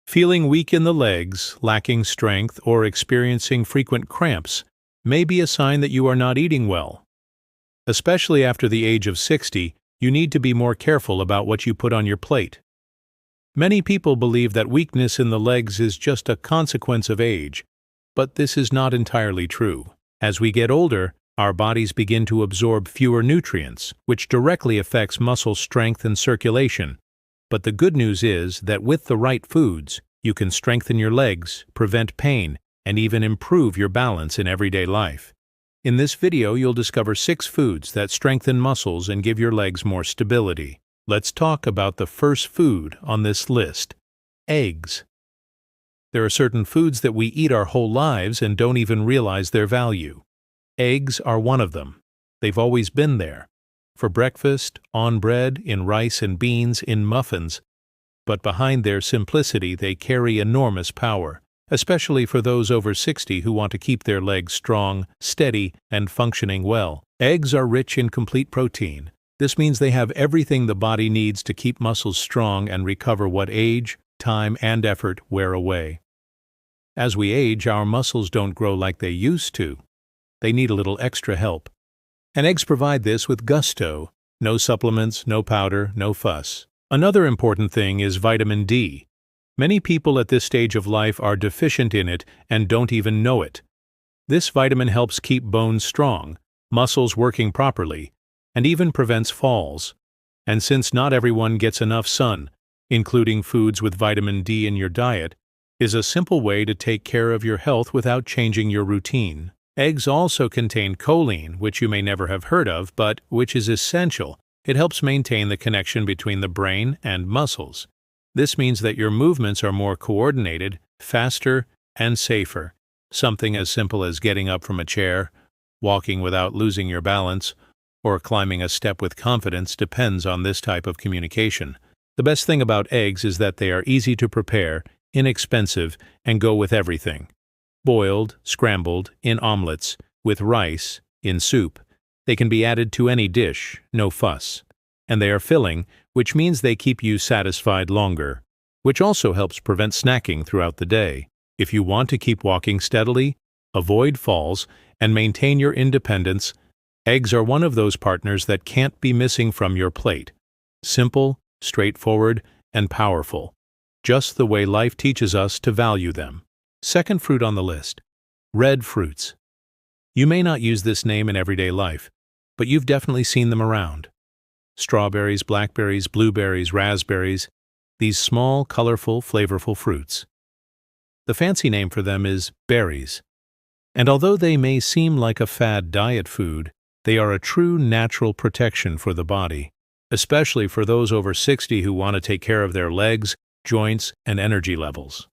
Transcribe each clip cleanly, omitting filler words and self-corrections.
Feeling weak in the legs, lacking strength, or experiencing frequent cramps may be a sign that you are not eating well. Especially after the age of 60, you need to be more careful about what you put on your plate. Many people believe that weakness in the legs is just a consequence of age, but this is not entirely true. As we get older, our bodies begin to absorb fewer nutrients, which directly affects muscle strength and circulation. But the good news is that with the right foods, you can strengthen your legs, prevent pain, and even improve your balance in everyday life. In this video, you'll discover 6 foods that strengthen muscles and give your legs more stability. Let's talk about the first food on this list: eggs. There are certain foods that we eat our whole lives and don't even realize their value. Eggs are one of them. They've always been there. For breakfast, on bread, in rice and beans, in muffins. But behind their simplicity, they carry enormous power, especially for those over 60 who want to keep their legs strong, steady, and functioning well. Eggs are rich in complete protein. This means they have everything the body needs to keep muscles strong and recover what age, time, and effort wear away. As we age, our muscles don't grow like they used to. They need a little extra help. And eggs provide this with gusto. No supplements, no powder, no fuss. Another important thing is vitamin D. Many people at this stage of life are deficient in it and don't even know it. This vitamin helps keep bones strong, muscles working properly, and even prevents falls. And since not everyone gets enough sun, including foods with vitamin D in your diet is a simple way to take care of your health without changing your routine. Eggs also contain choline, which you may never have heard of, but which is essential. It helps maintain the connection between the brain and muscles. This means that your movements are more coordinated, faster, and safer. Something as simple as getting up from a chair, walking without losing your balance, or climbing a step with confidence depends on this type of communication. The best thing about eggs is that they are easy to prepare, inexpensive, and go with everything. Boiled, scrambled, in omelets, with rice, in soup. They can be added to any dish, no fuss. And they are filling, which means they keep you satisfied longer, which also helps prevent snacking throughout the day. If you want to keep walking steadily, avoid falls, and maintain your independence, eggs are one of those partners that can't be missing from your plate. Simple, straightforward, and powerful. Just the way life teaches us to value them. Second fruit on the list: red fruits. You may not use this name in everyday life, but you've definitely seen them around. Strawberries, blackberries, blueberries, raspberries, these small, colorful, flavorful fruits. The fancy name for them is berries. And although they may seem like a fad diet food, they are a true natural protection for the body, especially for those over 60 who want to take care of their legs, joints, and energy levels.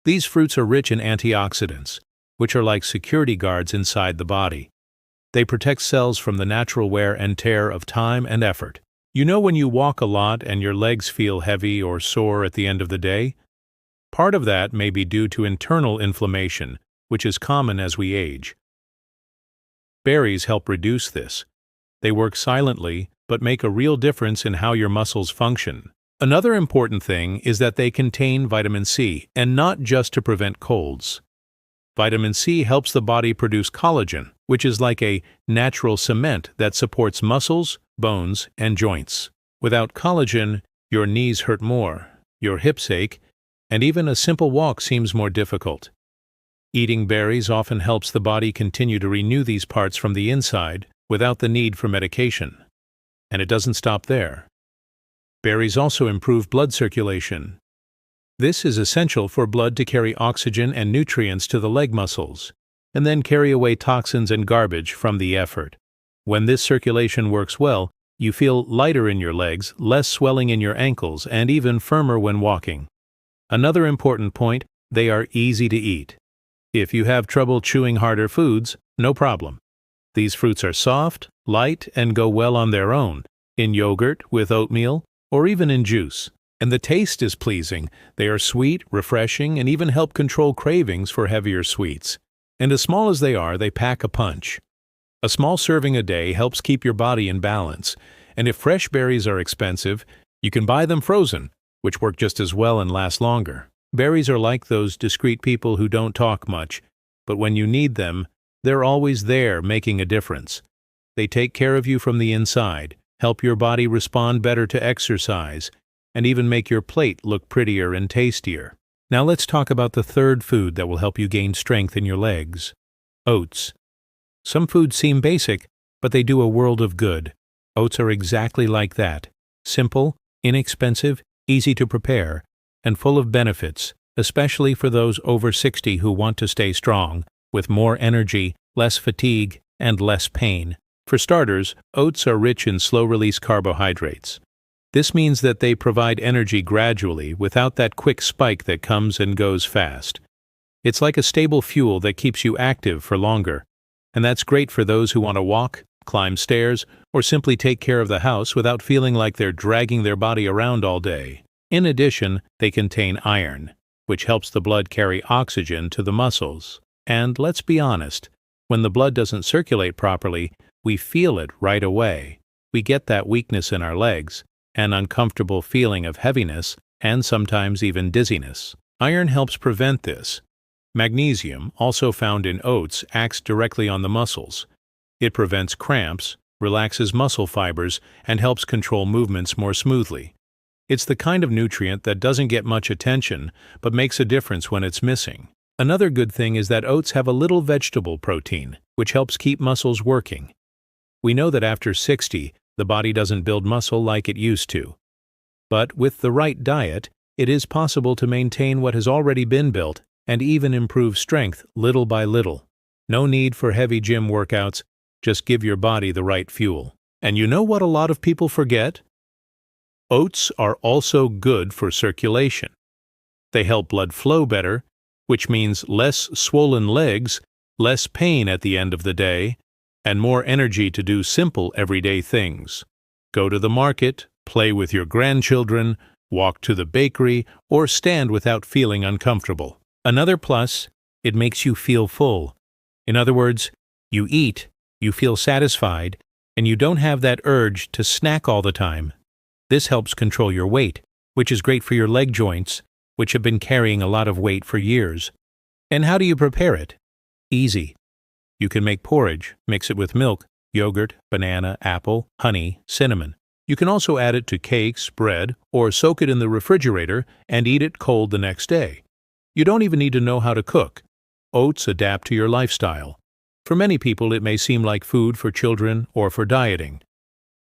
These fruits are rich in antioxidants, which are like security guards inside the body. They protect cells from the natural wear and tear of time and effort. You know when you walk a lot and your legs feel heavy or sore at the end of the day? Part of that may be due to internal inflammation, which is common as we age. Berries help reduce this. They work silently, but make a real difference in how your muscles function. Another important thing is that they contain vitamin C, and not just to prevent colds. Vitamin C helps the body produce collagen, which is like a natural cement that supports muscles, bones, and joints. Without collagen, your knees hurt more, your hips ache, and even a simple walk seems more difficult. Eating berries often helps the body continue to renew these parts from the inside without the need for medication. And it doesn't stop there. Berries also improve blood circulation. This is essential for blood to carry oxygen and nutrients to the leg muscles, and then carry away toxins and garbage from the effort. When this circulation works well, you feel lighter in your legs, less swelling in your ankles, and even firmer when walking. Another important point: they are easy to eat. If you have trouble chewing harder foods, no problem. These fruits are soft, light, and go well on their own, in yogurt, with oatmeal, or even in juice. And the taste is pleasing. They are sweet, refreshing, and even help control cravings for heavier sweets. And as small as they are, they pack a punch. A small serving a day helps keep your body in balance. And if fresh berries are expensive, you can buy them frozen, which work just as well and last longer. Berries are like those discreet people who don't talk much, but when you need them, they're always there making a difference. They take care of you from the inside, help your body respond better to exercise, and even make your plate look prettier and tastier. Now let's talk about the third food that will help you gain strength in your legs: oats. Some foods seem basic, but they do a world of good. Oats are exactly like that: simple, inexpensive, easy to prepare, and full of benefits, especially for those over 60 who want to stay strong, with more energy, less fatigue, and less pain. For starters, oats are rich in slow-release carbohydrates. This means that they provide energy gradually without that quick spike that comes and goes fast. It's like a stable fuel that keeps you active for longer, and that's great for those who want to walk, climb stairs, or simply take care of the house without feeling like they're dragging their body around all day. In addition, they contain iron, which helps the blood carry oxygen to the muscles. And let's be honest, when the blood doesn't circulate properly, we feel it right away. We get that weakness in our legs, an uncomfortable feeling of heaviness, and sometimes even dizziness. Iron helps prevent this. Magnesium, also found in oats, acts directly on the muscles. It prevents cramps, relaxes muscle fibers, and helps control movements more smoothly. It's the kind of nutrient that doesn't get much attention, but makes a difference when it's missing. Another good thing is that oats have a little vegetable protein, which helps keep muscles working. We know that after 60, the body doesn't build muscle like it used to. But with the right diet, it is possible to maintain what has already been built and even improve strength little by little. No need for heavy gym workouts, just give your body the right fuel. And you know what a lot of people forget? Oats are also good for circulation. They help blood flow better, which means less swollen legs, less pain at the end of the day, and more energy to do simple everyday things. Go to the market, play with your grandchildren, walk to the bakery, or stand without feeling uncomfortable. Another plus, it makes you feel full. In other words, you eat, you feel satisfied, and you don't have that urge to snack all the time. This helps control your weight, which is great for your leg joints, which have been carrying a lot of weight for years. And how do you prepare it? Easy. You can make porridge, mix it with milk, yogurt, banana, apple, honey, cinnamon. You can also add it to cakes, bread, or soak it in the refrigerator and eat it cold the next day. You don't even need to know how to cook. Oats adapt to your lifestyle. For many people, it may seem like food for children or for dieting.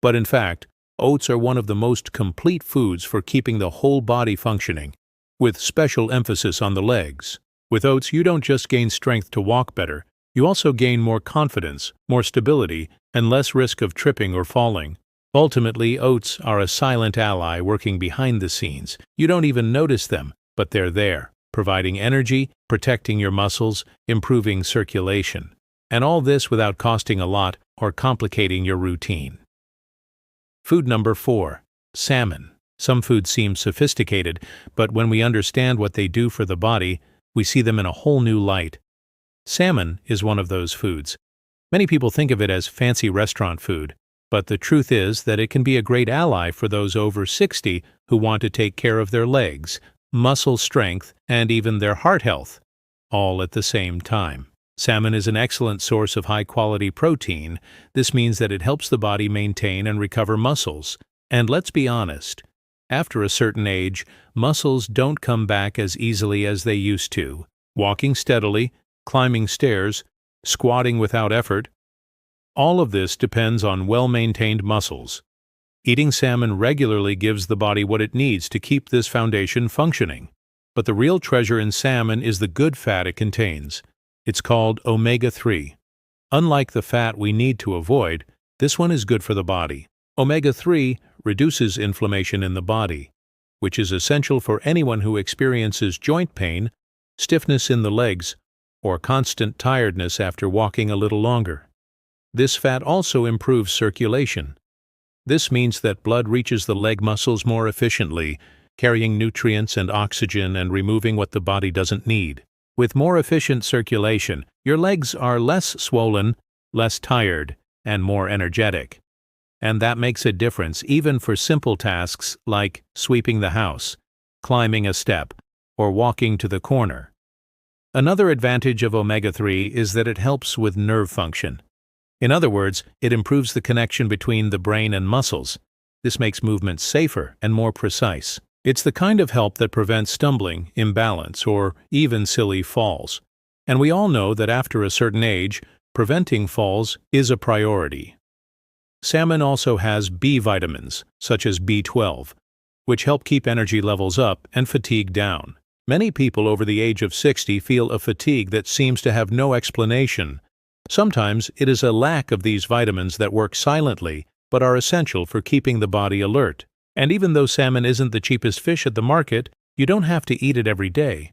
But in fact, oats are one of the most complete foods for keeping the whole body functioning, with special emphasis on the legs. With oats, you don't just gain strength to walk better, you also gain more confidence, more stability, and less risk of tripping or falling. Ultimately, oats are a silent ally working behind the scenes. You don't even notice them, but they're there, providing energy, protecting your muscles, improving circulation. And all this without costing a lot or complicating your routine. Food number 4. Salmon. Some foods seem sophisticated, but when we understand what they do for the body, we see them in a whole new light. Salmon is one of those foods. Many people think of it as fancy restaurant food, but the truth is that it can be a great ally for those over 60 who want to take care of their legs, muscle strength, and even their heart health, all at the same time. Salmon is an excellent source of high-quality protein. This means that it helps the body maintain and recover muscles. And let's be honest, after a certain age, muscles don't come back as easily as they used to. Walking steadily, climbing stairs, squatting without effort, all of this depends on well-maintained muscles. Eating salmon regularly gives the body what it needs to keep this foundation functioning. But the real treasure in salmon is the good fat it contains. It's called omega-3. Unlike the fat we need to avoid, this one is good for the body. Omega-3 reduces inflammation in the body, which is essential for anyone who experiences joint pain, stiffness in the legs, or constant tiredness after walking a little longer. This fat also improves circulation. This means that blood reaches the leg muscles more efficiently, carrying nutrients and oxygen and removing what the body doesn't need. With more efficient circulation, your legs are less swollen, less tired, and more energetic. And that makes a difference even for simple tasks like sweeping the house, climbing a step, or walking to the corner. Another advantage of omega-3 is that it helps with nerve function. In other words, it improves the connection between the brain and muscles. This makes movement safer and more precise. It's the kind of help that prevents stumbling, imbalance, or even silly falls. And we all know that after a certain age, preventing falls is a priority. Salmon also has B vitamins, such as B12, which help keep energy levels up and fatigue down. Many people over the age of 60 feel a fatigue that seems to have no explanation. Sometimes it is a lack of these vitamins that work silently but are essential for keeping the body alert. And even though salmon isn't the cheapest fish at the market, you don't have to eat it every day.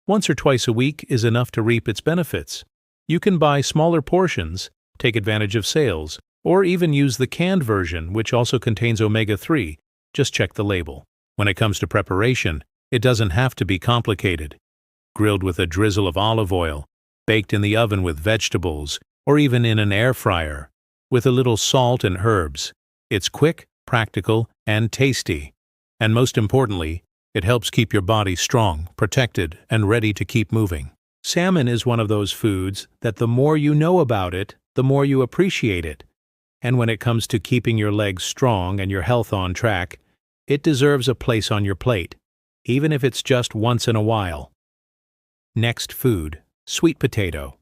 Once or twice a week is enough to reap its benefits. You can buy smaller portions, take advantage of sales, or even use the canned version, which also contains omega-3. Just check the label. When it comes to preparation, it doesn't have to be complicated. Grilled with a drizzle of olive oil, baked in the oven with vegetables, or even in an air fryer, with a little salt and herbs. It's quick, practical, and tasty. And most importantly, it helps keep your body strong, protected, and ready to keep moving. Salmon is one of those foods that the more you know about it, the more you appreciate it. And when it comes to keeping your legs strong and your health on track, it deserves a place on your plate, even if it's just once in a while. Next food, sweet potato.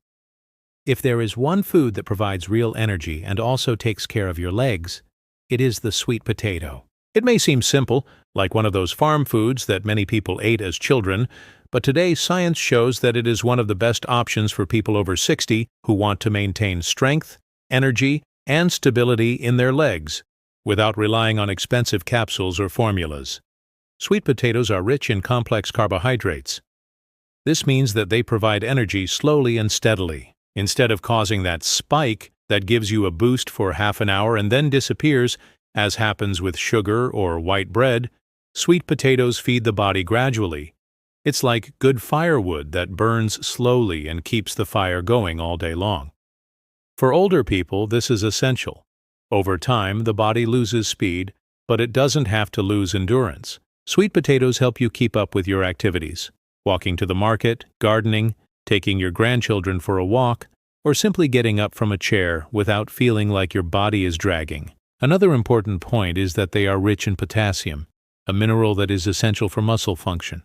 If there is one food that provides real energy and also takes care of your legs, it is the sweet potato. It may seem simple, like one of those farm foods that many people ate as children, but today science shows that it is one of the best options for people over 60 who want to maintain strength, energy, and stability in their legs, without relying on expensive capsules or formulas. Sweet potatoes are rich in complex carbohydrates. This means that they provide energy slowly and steadily, instead of causing that spike that gives you a boost for half an hour and then disappears, as happens with sugar or white bread. Sweet potatoes feed the body gradually. It's like good firewood that burns slowly and keeps the fire going all day long. For older people, this is essential. Over time, the body loses speed, but it doesn't have to lose endurance. Sweet potatoes help you keep up with your activities, walking to the market, gardening, taking your grandchildren for a walk, or simply getting up from a chair without feeling like your body is dragging. Another important point is that they are rich in potassium, a mineral that is essential for muscle function.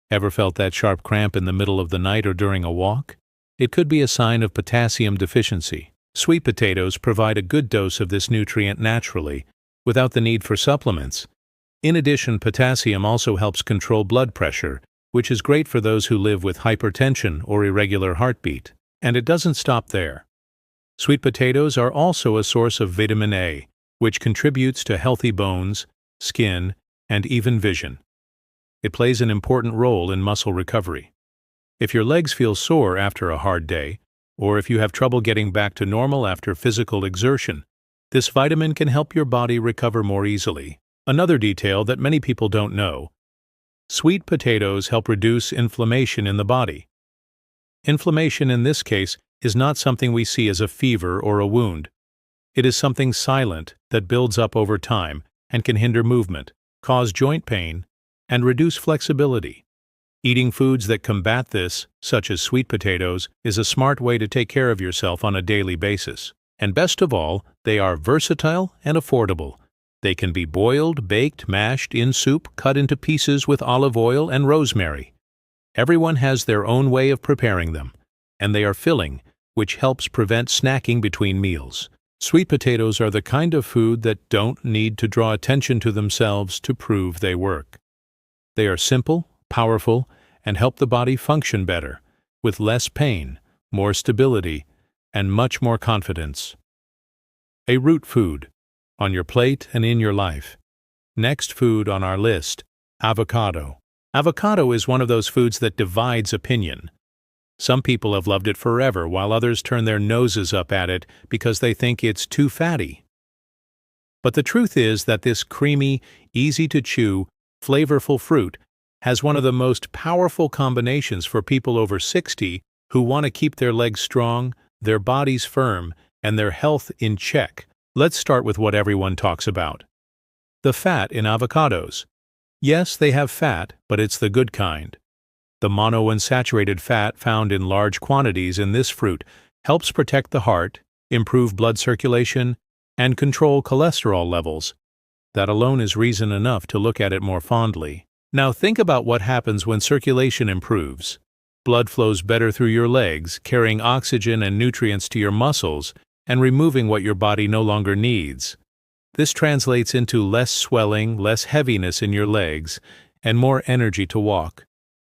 Ever felt that sharp cramp in the middle of the night or during a walk? It could be a sign of potassium deficiency. Sweet potatoes provide a good dose of this nutrient naturally, without the need for supplements. In addition, potassium also helps control blood pressure, which is great for those who live with hypertension or irregular heartbeat. And it doesn't stop there. Sweet potatoes are also a source of vitamin A, which contributes to healthy bones, skin, and even vision. It plays an important role in muscle recovery. If your legs feel sore after a hard day, or if you have trouble getting back to normal after physical exertion, this vitamin can help your body recover more easily. Another detail that many people don't know: sweet potatoes help reduce inflammation in the body. Inflammation in this case is not something we see as a fever or a wound. It is something silent that builds up over time and can hinder movement, cause joint pain, and reduce flexibility. Eating foods that combat this, such as sweet potatoes, is a smart way to take care of yourself on a daily basis. And best of all, they are versatile and affordable. They can be boiled, baked, mashed, in soup, cut into pieces with olive oil and rosemary. Everyone has their own way of preparing them, and they are filling, which helps prevent snacking between meals. Sweet potatoes are the kind of food that don't need to draw attention to themselves to prove they work. They are simple, powerful, and help the body function better, with less pain, more stability, and much more confidence. A root food, on your plate and in your life. Next food on our list, avocado. Avocado is one of those foods that divides opinion. Some people have loved it forever, while others turn their noses up at it because they think it's too fatty. But the truth is that this creamy, easy-to-chew, flavorful fruit has one of the most powerful combinations for people over 60 who want to keep their legs strong, their bodies firm, and their health in check. Let's start with what everyone talks about: the fat in avocados. Yes, they have fat, but it's the good kind. The monounsaturated fat found in large quantities in this fruit helps protect the heart, improve blood circulation, and control cholesterol levels. That alone is reason enough to look at it more fondly. Now think about what happens when circulation improves. Blood flows better through your legs, carrying oxygen and nutrients to your muscles and removing what your body no longer needs. This translates into less swelling, less heaviness in your legs, and more energy to walk.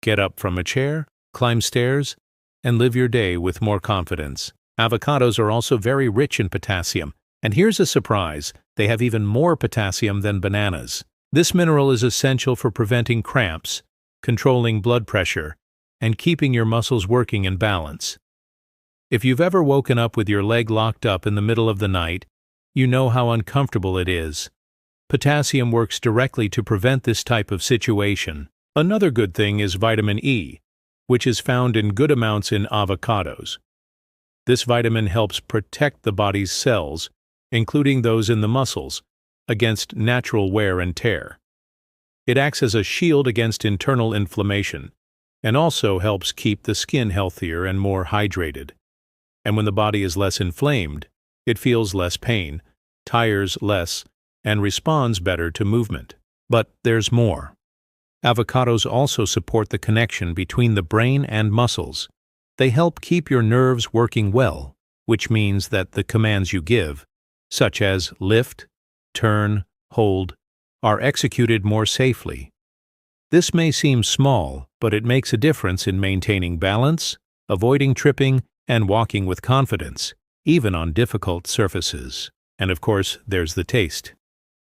Get up from a chair, climb stairs, and live your day with more confidence. Avocados are also very rich in potassium, and here's a surprise, they have even more potassium than bananas. This mineral is essential for preventing cramps, controlling blood pressure, and keeping your muscles working in balance. If you've ever woken up with your leg locked up in the middle of the night, you know how uncomfortable it is. Potassium works directly to prevent this type of situation. Another good thing is vitamin E, which is found in good amounts in avocados. This vitamin helps protect the body's cells, including those in the muscles, against natural wear and tear. It acts as a shield against internal inflammation, and also helps keep the skin healthier and more hydrated. And when the body is less inflamed, it feels less pain, tires less, and responds better to movement. But there's more. Avocados also support the connection between the brain and muscles. They help keep your nerves working well, which means that the commands you give, such as lift, turn, hold, are executed more safely. This may seem small, but it makes a difference in maintaining balance, avoiding tripping, and walking with confidence, even on difficult surfaces. And of course, there's the taste.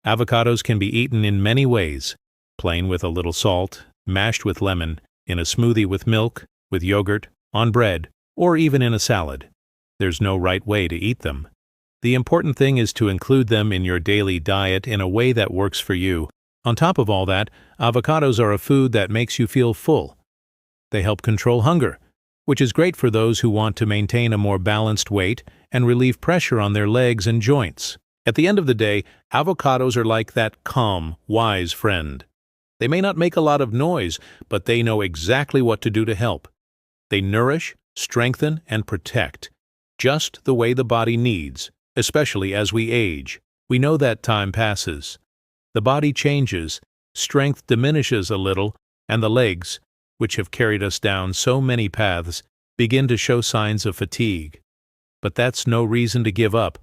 Avocados can be eaten in many ways: plain with a little salt, mashed with lemon, in a smoothie with milk, with yogurt, on bread, or even in a salad. There's no right way to eat them. The important thing is to include them in your daily diet in a way that works for you. On top of all that, avocados are a food that makes you feel full. They help control hunger, which is great for those who want to maintain a more balanced weight and relieve pressure on their legs and joints. At the end of the day, avocados are like that calm, wise friend. They may not make a lot of noise, but they know exactly what to do to help. They nourish, strengthen, and protect, just the way the body needs, especially as we age. We know that time passes. The body changes, strength diminishes a little, and the legs, which have carried us down so many paths, begin to show signs of fatigue. But that's no reason to give up,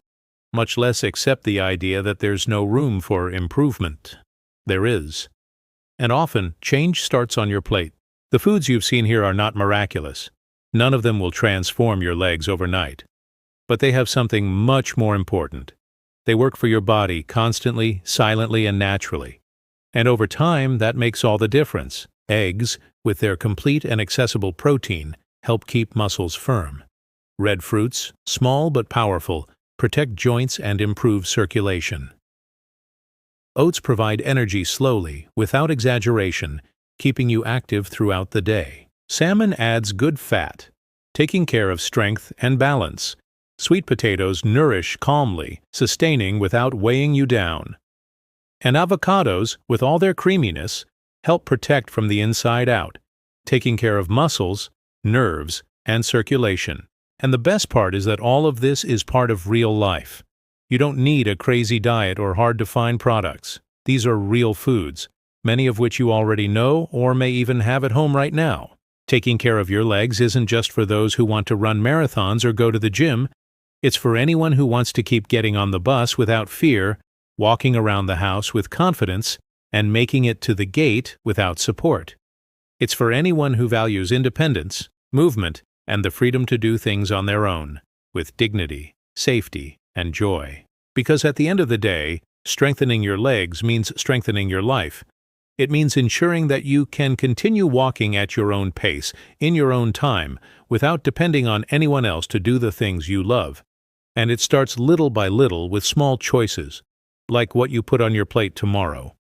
much less accept the idea that there's no room for improvement. There is. And often, change starts on your plate. The foods you've seen here are not miraculous. None of them will transform your legs overnight. But they have something much more important. They work for your body constantly, silently, and naturally. And over time, that makes all the difference. Eggs, with their complete and accessible protein, help keep muscles firm. Red fruits, small but powerful, protect joints and improve circulation. Oats provide energy slowly, without exaggeration, keeping you active throughout the day. Salmon adds good fat, taking care of strength and balance. Sweet potatoes nourish calmly, sustaining without weighing you down. And avocados, with all their creaminess, help protect from the inside out, taking care of muscles, nerves, and circulation. And the best part is that all of this is part of real life. You don't need a crazy diet or hard-to-find products. These are real foods, many of which you already know or may even have at home right now. Taking care of your legs isn't just for those who want to run marathons or go to the gym. It's for anyone who wants to keep getting on the bus without fear, walking around the house with confidence, and making it to the gate without support. It's for anyone who values independence, movement, and the freedom to do things on their own, with dignity, safety, and joy. Because at the end of the day, strengthening your legs means strengthening your life. It means ensuring that you can continue walking at your own pace, in your own time, without depending on anyone else to do the things you love. And it starts little by little with small choices, like what you put on your plate tomorrow.